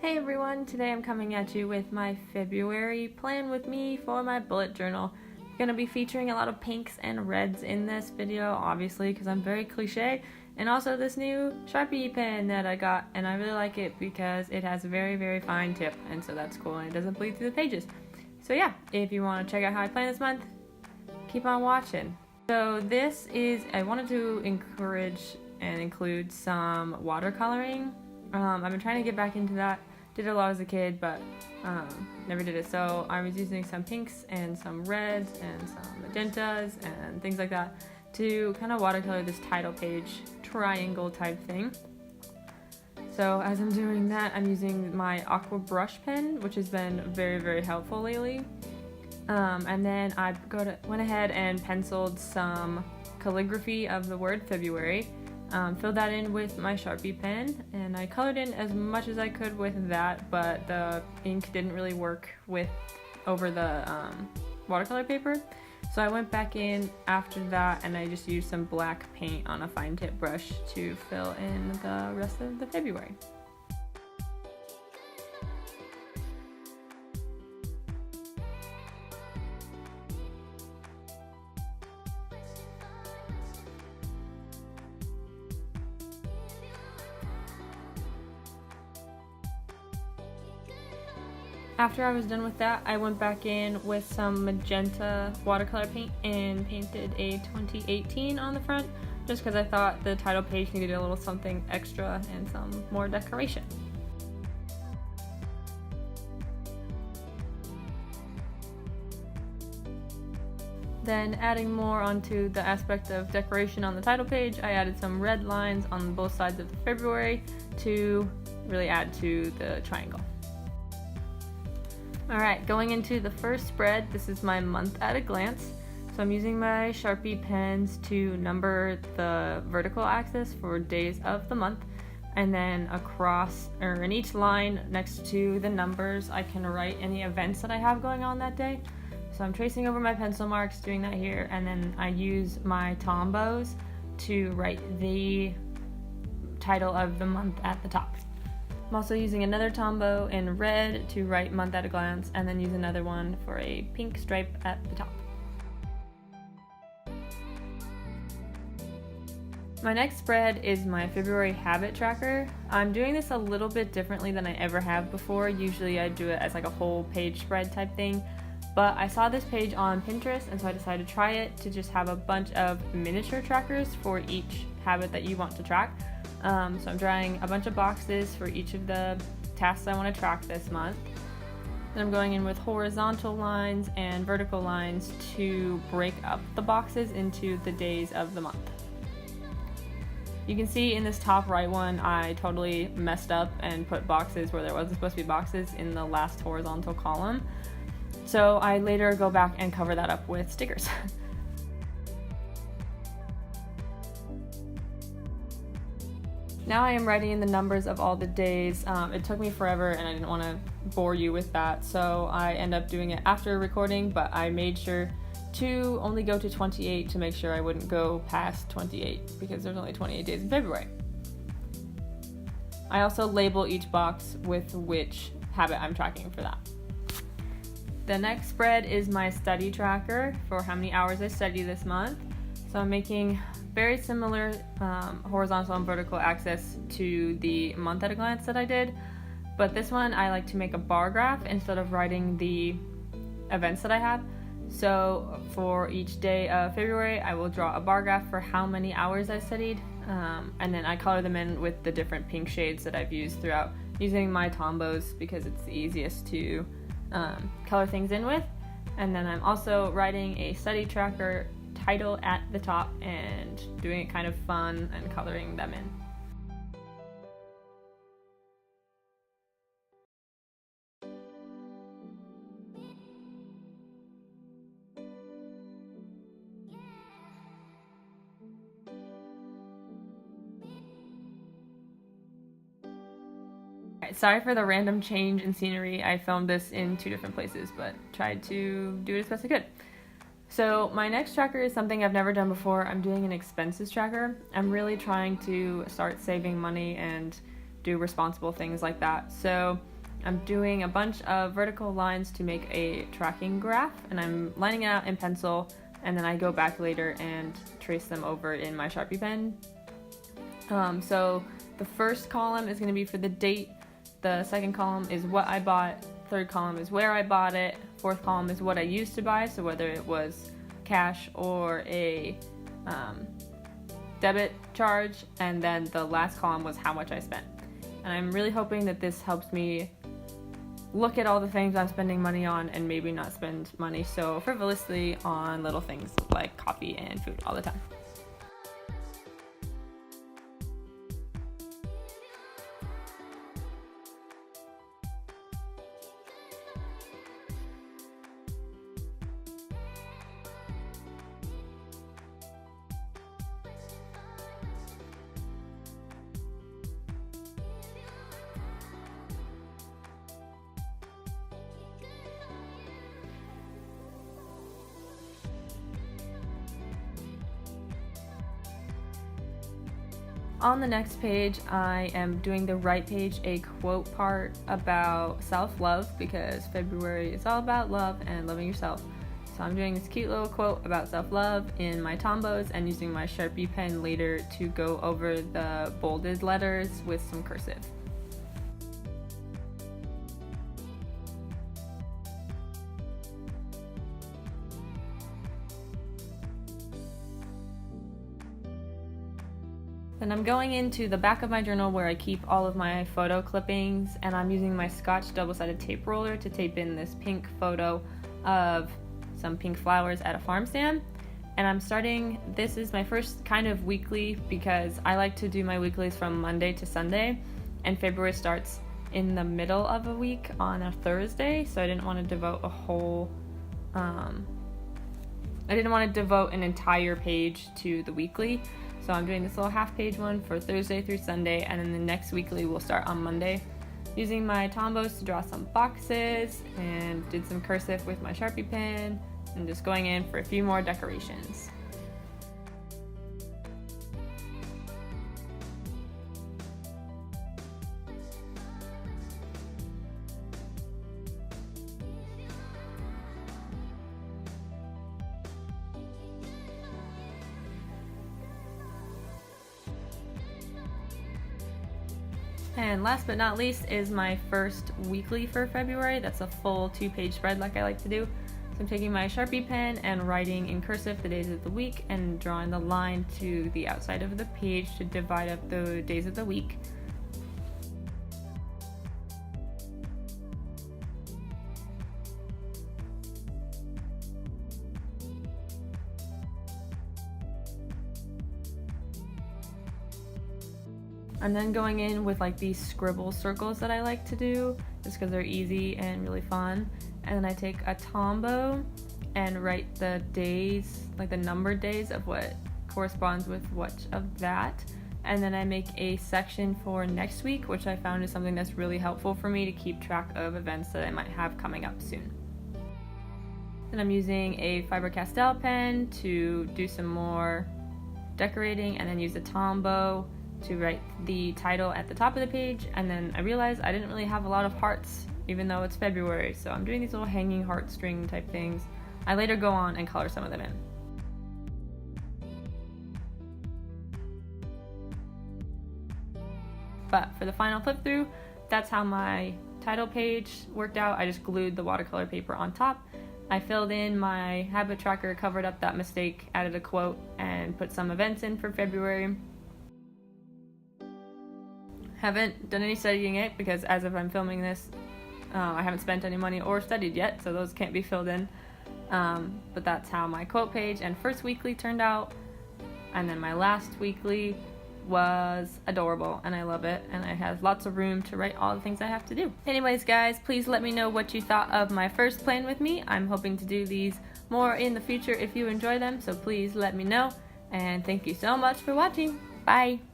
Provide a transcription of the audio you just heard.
Hey everyone, today I'm coming at you with my February plan with me for my bullet journal. I'm going to be featuring a lot of pinks and reds in this video, obviously, because I'm very cliche, and also this new Sharpie pen that I got, and I really like it because it has a very, very fine tip, and so that's cool, and it doesn't bleed through the pages. So yeah, if you want to check out how I plan this month, keep on watching. So I wanted to encourage and include some watercoloring. I've been trying to get back into that. Did it a lot as a kid, but never did it. So I was using some pinks and some reds and some magentas and things like that to kind of watercolor this title page triangle type thing. So as I'm doing that, I'm using my aqua brush pen, which has been very, very helpful lately. And then I went ahead and penciled some calligraphy of the word February. Filled that in with my Sharpie pen, and I colored in as much as I could with that, but the ink didn't really work over the watercolor paper. So I went back in after that, and I just used some black paint on a fine tip brush to fill in the rest of the February. After I was done with that, I went back in with some magenta watercolor paint and painted a 2018 on the front, just because I thought the title page needed a little something extra and some more decoration. Then adding more onto the aspect of decoration on the title page, I added some red lines on both sides of the February to really add to the triangle. Alright, going into the first spread, this is my month at a glance. So I'm using my Sharpie pens to number the vertical axis for days of the month, and then in each line next to the numbers I can write any events that I have going on that day. So I'm tracing over my pencil marks, doing that here, and then I use my Tombows to write the title of the month at the top. I'm also using another Tombow in red to write month at a glance, and then use another one for a pink stripe at the top. My next spread is my February habit tracker. I'm doing this a little bit differently than I ever have before. Usually I do it as like a whole page spread type thing, but I saw this page on Pinterest, and so I decided to try it to just have a bunch of miniature trackers for each habit that you want to track. So I'm drawing a bunch of boxes for each of the tasks I want to track this month. Then I'm going in with horizontal lines and vertical lines to break up the boxes into the days of the month. You can see in this top right one, I totally messed up and put boxes where there wasn't supposed to be boxes in the last horizontal column. So I later go back and cover that up with stickers. Now I am writing in the numbers of all the days. It took me forever and I didn't want to bore you with that, so I end up doing it after recording, but I made sure to only go to 28 to make sure I wouldn't go past 28 because there's only 28 days in February. I also label each box with which habit I'm tracking for that. The next spread is my study tracker for how many hours I study this month. So I'm making very similar horizontal and vertical axis to the month at a glance that I did, but this one I like to make a bar graph instead of writing the events that I have. So for each day of February, I will draw a bar graph for how many hours I studied, and then I color them in with the different pink shades that I've used throughout, using my Tombows because it's the easiest to color things in with. And then I'm also writing a study tracker title at the top and doing it kind of fun and coloring them in. Sorry for the random change in scenery. I filmed this in 2 different places, but tried to do it as best I could. So my next tracker is something I've never done before. I'm doing an expenses tracker. I'm really trying to start saving money and do responsible things like that. So I'm doing a bunch of vertical lines to make a tracking graph, and I'm lining it out in pencil, and then I go back later and trace them over in my Sharpie pen. So the first column is going to be for the date, the second column is what I bought, third column is where I bought it, fourth column is what I used to buy, so whether it was cash or a debit charge, and then the last column was how much I spent. And I'm really hoping that this helps me look at all the things I'm spending money on and maybe not spend money so frivolously on little things like coffee and food all the time. On the next page, I am doing the right page a quote part about self-love, because February is all about love and loving yourself. So I'm doing this cute little quote about self-love in my Tombos and using my Sharpie pen later to go over the bolded letters with some cursive. Then I'm going into the back of my journal where I keep all of my photo clippings, and I'm using my Scotch double-sided tape roller to tape in this pink photo of some pink flowers at a farm stand. And I'm starting, this is my first kind of weekly because I like to do my weeklies from Monday to Sunday, and February starts in the middle of a week on a Thursday, so I didn't want to devote a whole, I didn't want to devote an entire page to the weekly. So I'm doing this little half-page one for Thursday through Sunday, and then the next weekly will start on Monday. Using my Tombos to draw some boxes, and did some cursive with my Sharpie pen, and just going in for a few more decorations. And last but not least is my first weekly for February. That's a full 2-page spread like I like to do. So I'm taking my Sharpie pen and writing in cursive the days of the week and drawing the line to the outside of the page to divide up the days of the week. I'm then going in with like these scribble circles that I like to do just because they're easy and really fun. And then I take a Tombow and write the days, like the numbered days of what corresponds with what of that. And then I make a section for next week, which I found is something that's really helpful for me to keep track of events that I might have coming up soon. Then I'm using a Faber-Castell pen to do some more decorating, and then use a Tombow to write the title at the top of the page. And then I realized I didn't really have a lot of hearts even though it's February, so I'm doing these little hanging heartstring type things. I later go on and color some of them in. But for the final flip through, that's how my title page worked out. I just glued the watercolor paper on top. I filled in my habit tracker, covered up that mistake, added a quote, and put some events in for February. Haven't done any studying it because as of I'm filming this, I haven't spent any money or studied yet, so those can't be filled in. But that's how my quote page and first weekly turned out. And then my last weekly was adorable, and I love it, and it has lots of room to write all the things I have to do. Anyways, guys, please let me know what you thought of my first plan with me. I'm hoping to do these more in the future if you enjoy them, so please let me know. And thank you so much for watching. Bye!